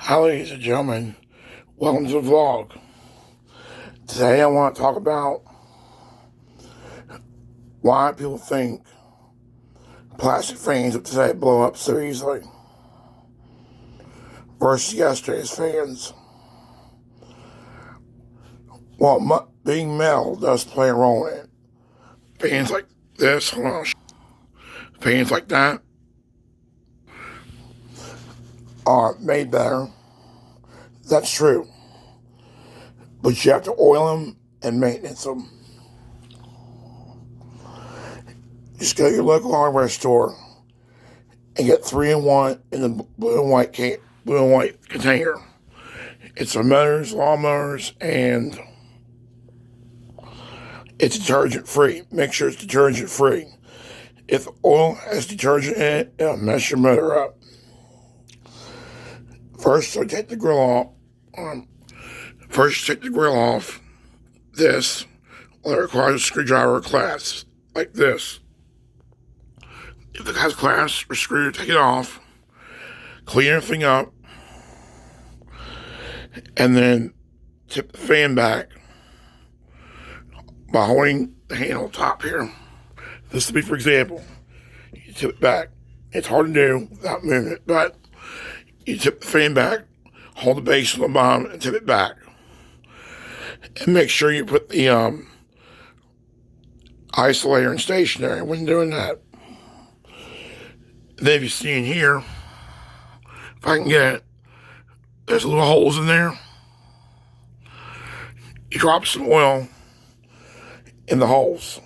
Hi, ladies and gentlemen. Welcome to the vlog. Today I want to talk about why people think plastic fans of today blow up so easily versus yesterday's fans. Well, being metal does play a role in it. Fans like this, fans like that are made better. That's true. But you have to oil them and maintenance them. Just go to your local hardware store and get 3-in-1 in the blue and white container. It's for motors, lawnmowers, and it's detergent free. Make sure it's detergent free. If the oil has detergent in it, it'll mess your motor up. First, so take the grill off. This will require a screwdriver class like this. If it has clasp or screw, take it off, clean everything up, and then tip the fan back by holding the handle top here. This would be, for example, you tip it back. It's hard to do without moving it, but you tip the fan back, hold the base on the bottom, and tip it back. And make sure you put the isolator in stationary when doing that. Then if you see in here, if I can get it, there's little holes in there. You drop some oil in the holes.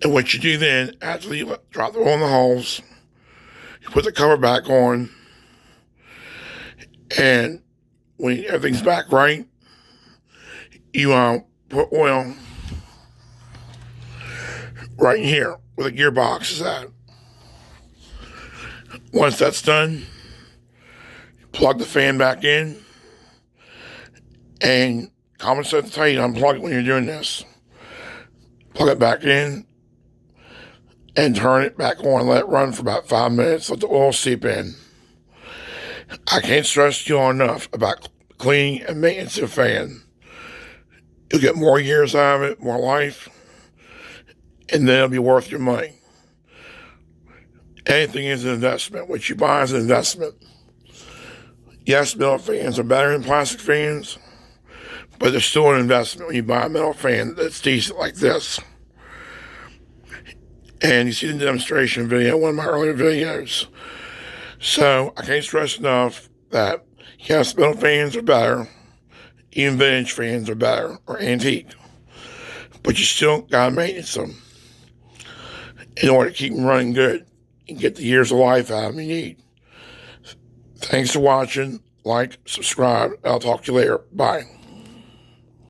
And what you do then, after you drop the oil in the holes, you put the cover back on, and when everything's back right, you put oil right in here where the gearbox is at. Once that's done, plug the fan back in, and common sense will tell you to unplug it when you're doing this. Plug it back in and turn it back on. Let it run for about 5 minutes. Let the oil seep in. I can't stress you enough about cleaning and maintenance of a fan. You'll get more years out of it, more life, and then it'll be worth your money. Anything is an investment. What you buy is an investment. Yes, metal fans are better than plastic fans, but they're still an investment when you buy a metal fan that's decent like this. And you see the demonstration video, one of my earlier videos. So I can't stress enough that, yes, metal fans are better. Even vintage fans are better, or antique. But you still gotta maintenance them in order to keep them running good and get the years of life out of them you need. Thanks for watching. Like, subscribe. I'll talk to you later. Bye.